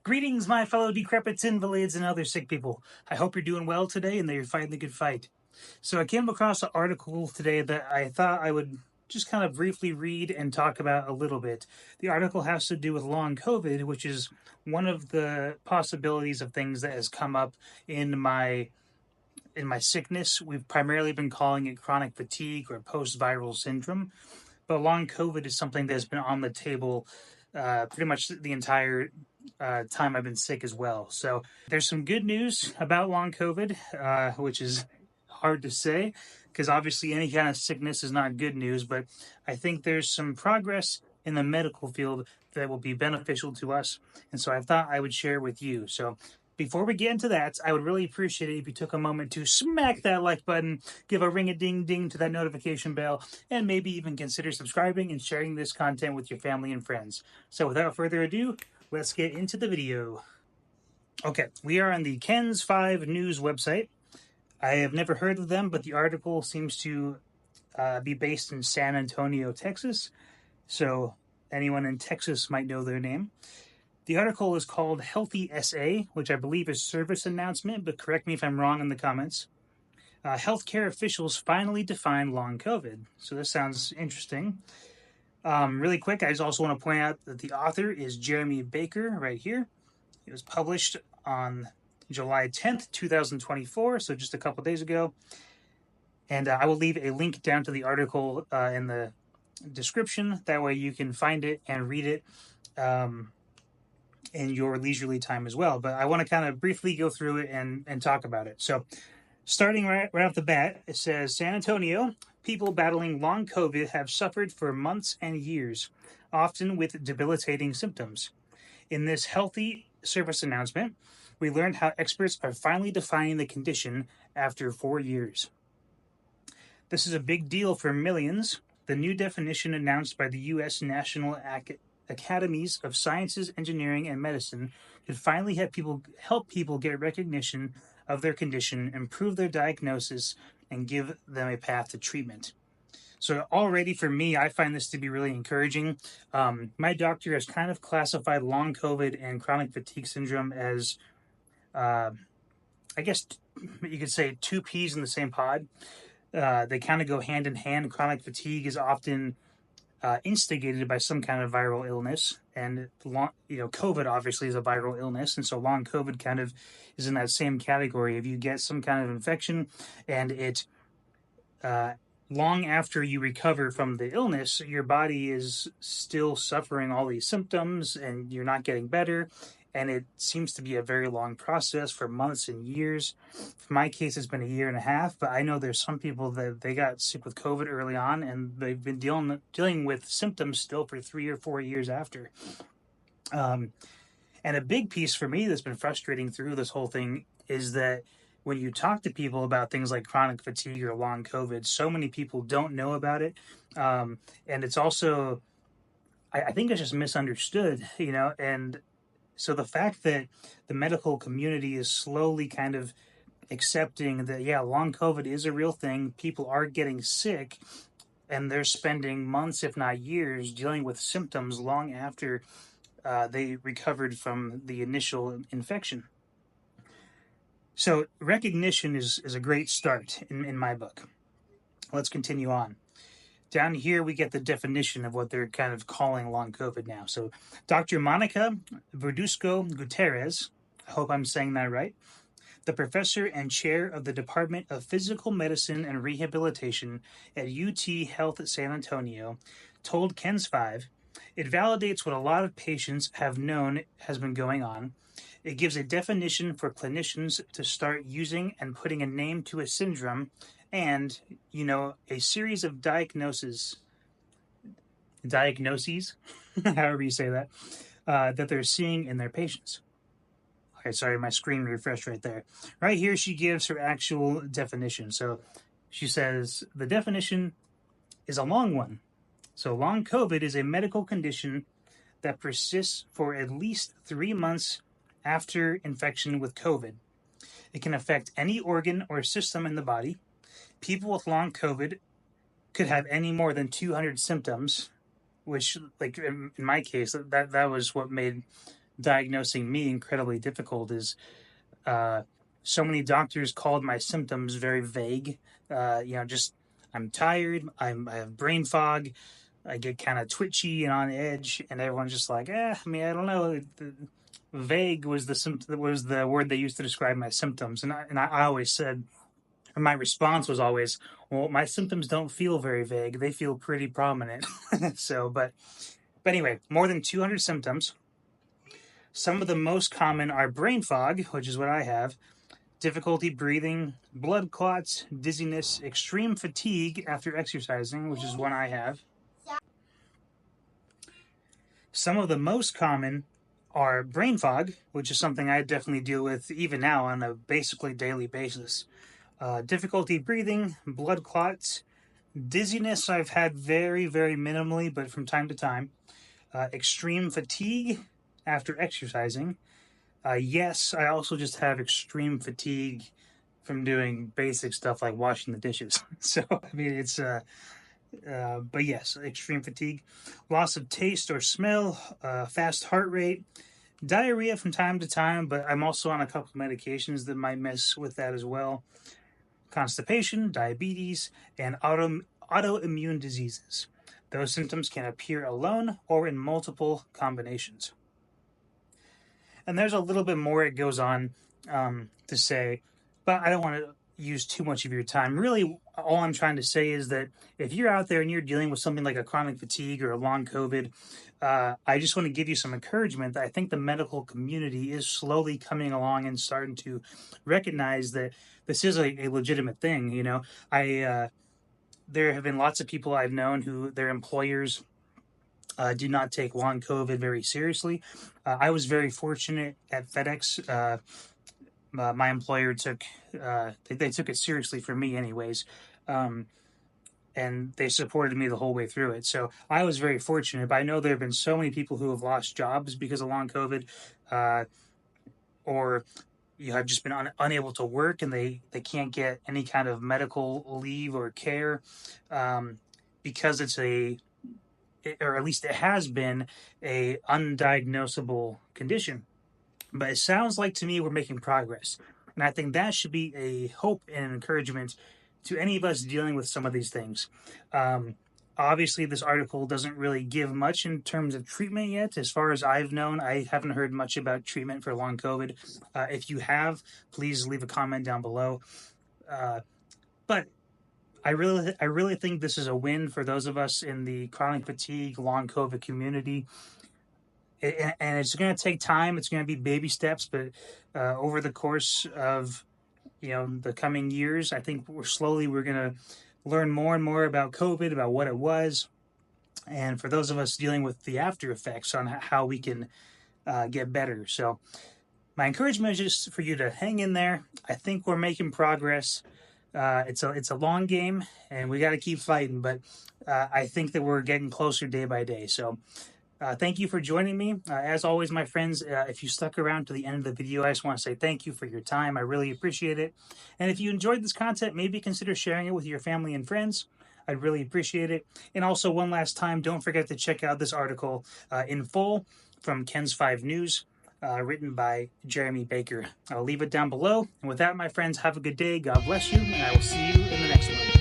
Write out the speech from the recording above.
Greetings, my fellow decrepits, invalids, and other sick people. I hope you're doing well today and that you're fighting the good fight. So, I came across an article today that I thought I would just kind of briefly read and talk about a little bit. The article has to do with long COVID, which is one of the possibilities of things that has come up in my sickness. We've primarily been calling it chronic fatigue or post-viral syndrome, but long COVID is something that's been on the table pretty much the entire time I've been sick as well. So there's some good news about long COVID, which is hard to say because obviously any kind of sickness is not good news, but I think there's some progress in the medical field that will be beneficial to us. And so I thought I would share with you. So before we get into that, I would really appreciate it if you took a moment to smack that like button, give a ring a ding ding to that notification bell, and maybe even consider subscribing and sharing this content with your family and friends. So without further ado, let's get into the video. Okay, we are on the KENS 5 News website. I have never heard of them, but the article seems to be based in San Antonio, Texas. So anyone in Texas might know their name. The article is called Healthy SA, which I believe is service announcement, but correct me if I'm wrong in the comments. Healthcare officials finally define long COVID. So this sounds interesting. Really quick, I just also want to point out that the author is Jeremy Baker right here. It was published on July 10th, 2024, so just a couple days ago. And I will leave a link down to the article in the description. That way you can find it and read it in your leisurely time as well. But I want to kind of briefly go through it and talk about it. So starting right off the bat, it says, San Antonio, people battling long COVID have suffered for months and years, often with debilitating symptoms. In this healthy service announcement, we learned how experts are finally defining the condition after 4 years. This is a big deal for millions. The new definition announced by the U.S. National Academies of Sciences, Engineering, and Medicine could finally help people get recognition of their condition, improve their diagnosis, and give them a path to treatment. So already for me, I find this to be really encouraging. My doctor has kind of classified long COVID and chronic fatigue syndrome as, I guess you could say, two peas in the same pod. They kind of go hand in hand. Chronic fatigue is often instigated by some kind of viral illness, and COVID obviously is a viral illness, and so long COVID kind of is in that same category. If you get some kind of infection and it long after you recover from the illness, your body is still suffering all these symptoms and you're not getting better. And it seems to be a very long process for months and years. For my case, it's been 1.5 years, but I know there's some people that they got sick with COVID early on and they've been dealing with symptoms still for 3 or 4 years after. And a big piece for me that's been frustrating through this whole thing is that when you talk to people about things like chronic fatigue or long COVID, so many people don't know about it. And it's also, I think it's just misunderstood, and so the fact that the medical community is slowly kind of accepting that, yeah, long COVID is a real thing, people are getting sick, and they're spending months, if not years, dealing with symptoms long after they recovered from the initial infection. So recognition is a great start in my book. Let's continue on. Down here, we get the definition of what they're kind of calling long COVID now. So Dr. Monica Verduzco Gutierrez, I hope I'm saying that right, the professor and chair of the Department of Physical Medicine and Rehabilitation at UT Health San Antonio, told KENS 5, it validates what a lot of patients have known has been going on. It gives a definition for clinicians to start using and putting a name to a syndrome and, a series of diagnoses, however you say that, that they're seeing in their patients. Okay, sorry, my screen refreshed right there. Right here, she gives her actual definition. So she says, the definition is a long one. So long COVID is a medical condition that persists for at least 3 months after infection with COVID. It can affect any organ or system in the body. People with long COVID could have any more than 200 symptoms, which, like in my case, that was what made diagnosing me incredibly difficult is so many doctors called my symptoms very vague. Just I'm tired, I have brain fog, I get kind of twitchy and on edge, and everyone's just like, I mean, I don't know. Vague was the word they used to describe my symptoms, and I always said, and my response was always, well, my symptoms don't feel very vague; they feel pretty prominent. But anyway, more than 200 symptoms. Some of the most common are brain fog, which is what I have, difficulty breathing, blood clots, dizziness, extreme fatigue after exercising, which is one I have. Some of the most common are brain fog, which is something I definitely deal with even now on a basically daily basis. Difficulty breathing, blood clots, dizziness I've had very, very minimally, but from time to time. Extreme fatigue after exercising. Yes, I also just have extreme fatigue from doing basic stuff like washing the dishes. So, I mean, it's, but yes, extreme fatigue. Loss of taste or smell, fast heart rate, diarrhea from time to time, but I'm also on a couple of medications that might mess with that as well. Constipation, diabetes, and autoimmune diseases. Those symptoms can appear alone or in multiple combinations. And there's a little bit more it goes on to say, but I don't want to use too much of your time. Really, all I'm trying to say is that if you're out there and you're dealing with something like a chronic fatigue or a long COVID, I just want to give you some encouragement that I think the medical community is slowly coming along and starting to recognize that this is a legitimate thing. You know, there have been lots of people I've known who their employers do not take long COVID very seriously. I was very fortunate at FedEx. My employer took they took it seriously for me, anyways, and they supported me the whole way through it. So I was very fortunate. But I know there have been so many people who have lost jobs because of long COVID, or you have just been unable to work and they can't get any kind of medical leave or care because it's or at least it has been a undiagnosable condition. But it sounds like to me we're making progress. And I think that should be a hope and an encouragement to any of us dealing with some of these things. Obviously, this article doesn't really give much in terms of treatment yet. As far as I've known, I haven't heard much about treatment for long COVID. If you have, please leave a comment down below. But I really think this is a win for those of us in the chronic fatigue, long COVID community. And it's going to take time. It's going to be baby steps, but over the course of the coming years, I think we're going to learn more and more about COVID, about what it was, and for those of us dealing with the after effects on how we can get better. So my encouragement is just for you to hang in there. I think we're making progress. It's a long game, and we got to keep fighting. But I think that we're getting closer day by day. So thank you for joining me. As always, my friends, if you stuck around to the end of the video, I just want to say thank you for your time. I really appreciate it. And if you enjoyed this content, maybe consider sharing it with your family and friends. I'd really appreciate it. And also, one last time, don't forget to check out this article in full from KENS 5 News, written by Jeremy Baker. I'll leave it down below. And with that, my friends, have a good day. God bless you, and I will see you in the next one.